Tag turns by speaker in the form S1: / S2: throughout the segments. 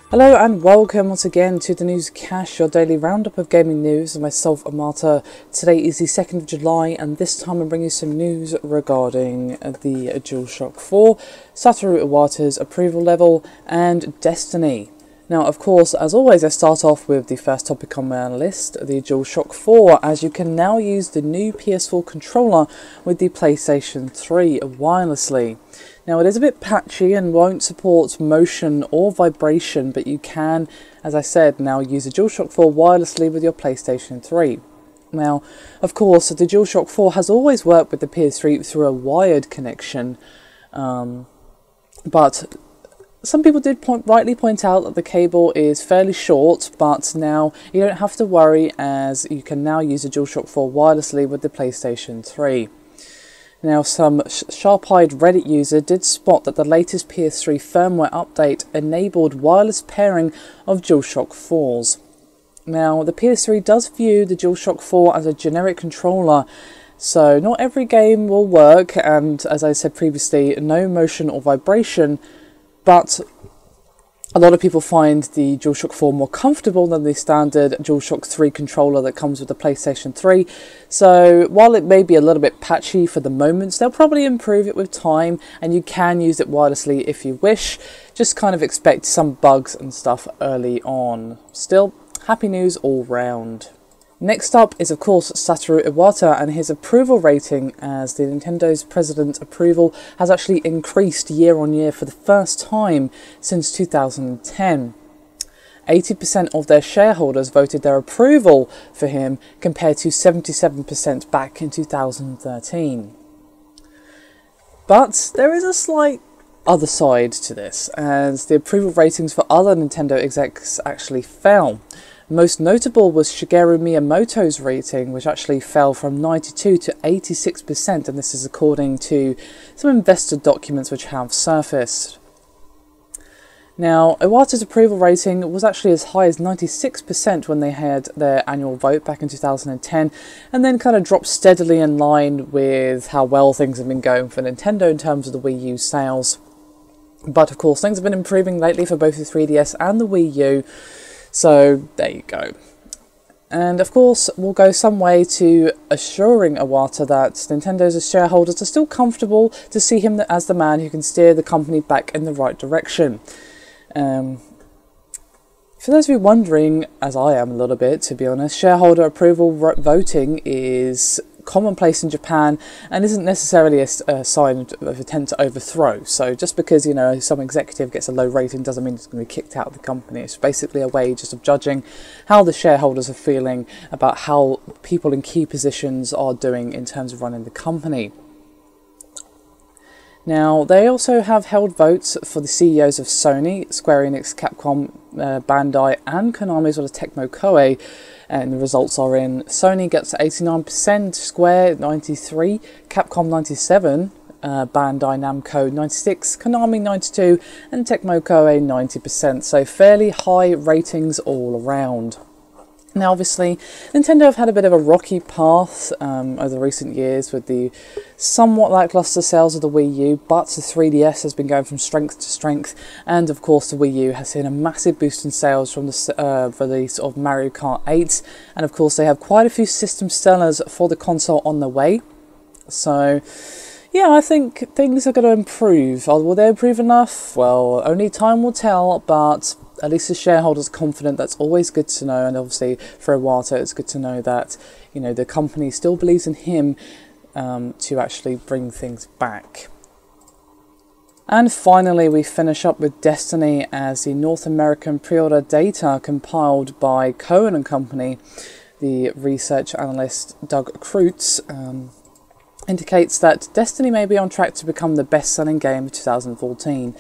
S1: Hello and welcome once again to the News Cache, your daily roundup of gaming news, and myself, Iwata. Today is the 2nd of July, and this time I'm bringing you some news regarding the Dualshock 4, Satoru Iwata's approval level, and Destiny. Now, of course, as always, I start off with the first topic on my list, the Dualshock 4, as you can now use the new PS4 controller with the PlayStation 3 wirelessly. Now, it is a bit patchy and won't support motion or vibration, but you can, as I said, now use the Dualshock 4 wirelessly with your PlayStation 3. Now, of course, the Dualshock 4 has always worked with the PS3 through a wired connection, but some people did rightly point out that the cable is fairly short, but now you don't have to worry, as you can now use the Dualshock 4 wirelessly with the PlayStation 3. Now, some sharp-eyed Reddit user did spot that the latest PS3 firmware update enabled wireless pairing of Dualshock 4s. Now, the PS3 does view the Dualshock 4 as a generic controller, so not every game will work, and as I said previously, no motion or vibration, but a lot of people find the Dualshock 4 more comfortable than the standard Dualshock 3 controller that comes with the PlayStation 3. So while it may be a little bit patchy for the moment, they'll probably improve it with time, and you can use it wirelessly if you wish. Just kind of expect some bugs and stuff early on. Still, happy news all round. Next up is, of course, Satoru Iwata and his approval rating, as the Nintendo's president approval has actually increased year on year for the first time since 2010. 80% of their shareholders voted their approval for him, compared to 77% back in 2013. But there is a slight other side to this, as the approval ratings for other Nintendo execs actually fell. Most notable was Shigeru Miyamoto's rating, which actually fell from 92 to 86%, and this is according to some investor documents which have surfaced. Now, Iwata's approval rating was actually as high as 96% when they had their annual vote back in 2010, and then kind of dropped steadily in line with how well things have been going for Nintendo in terms of the Wii U sales. But of course, things have been improving lately for both the 3DS and the Wii U, so there you go. And of course, we'll go some way to assuring Iwata that Nintendo's shareholders are still comfortable to see him as the man who can steer the company back in the right direction. For those of you wondering, as I am a little bit, to be honest, shareholder approval voting is commonplace in Japan and isn't necessarily a sign of intent to overthrow. So just because, you know, some executive gets a low rating doesn't mean it's going to be kicked out of the company. It's basically a way just of judging how the shareholders are feeling about how people in key positions are doing in terms of running the company. Now, they also have held votes for the CEOs of Sony, Square Enix, Capcom, Bandai and Konami, as well as Tecmo Koei, and the results are in. Sony gets 89%, Square 93%, Capcom 97%, Bandai Namco 96%, Konami 92%, and Tecmo Koei 90%, so fairly high ratings all around. Now, obviously, Nintendo have had a bit of a rocky path over the recent years with the somewhat lackluster sales of the Wii U, but the 3DS has been going from strength to strength, and of course the Wii U has seen a massive boost in sales from the release of Mario Kart 8, and of course they have quite a few system sellers for the console on the way. So yeah, I think things are going to improve. Will they improve enough? Well, only time will tell, but at least the shareholders are confident. That's always good to know, and obviously for Iwata it's good to know that, you know, the company still believes in him to actually bring things back. And finally, we finish up with Destiny, as the North American pre-order data compiled by Cohen & Company, the research analyst Doug Kreutz, indicates that Destiny may be on track to become the best-selling game of 2014.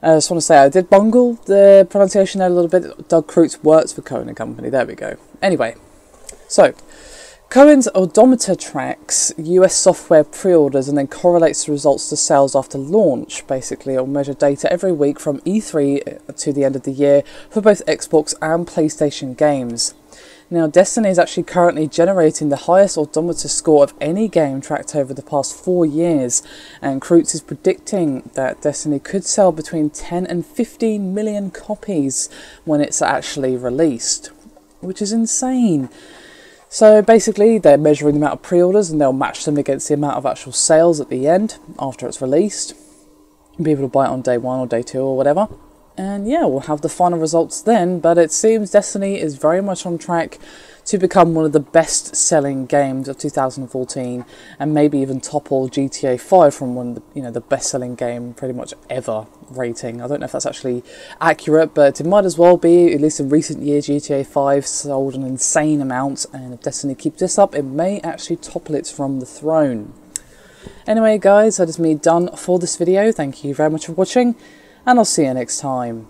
S1: I just want to say I did bungle the pronunciation there a little bit. Doug Kreutz works for Cohen & Company. There we go. Anyway, so Cohen's odometer tracks US software pre-orders and then correlates the results to sales after launch. Basically, it'll measure data every week from E3 to the end of the year for both Xbox and PlayStation games. Now, Destiny is actually currently generating the highest odometer score of any game tracked over the past 4 years, and Kreutz is predicting that Destiny could sell between 10 and 15 million copies when it's actually released, which is insane. So basically, they're measuring the amount of pre-orders and they'll match them against the amount of actual sales at the end after it's released. You'll be able to buy it on day 1 or day 2 or whatever. And yeah, we'll have the final results then, but it seems Destiny is very much on track to become one of the best-selling games of 2014, and maybe even topple GTA 5 from one of the, the best-selling game pretty much ever rating. I don't know if that's actually accurate, but it might as well be. At least in recent years, GTA 5 sold an insane amount, and if Destiny keeps this up, it may actually topple it from the throne. Anyway, guys, that is me done for this video. Thank you very much for watching, and I'll see you next time.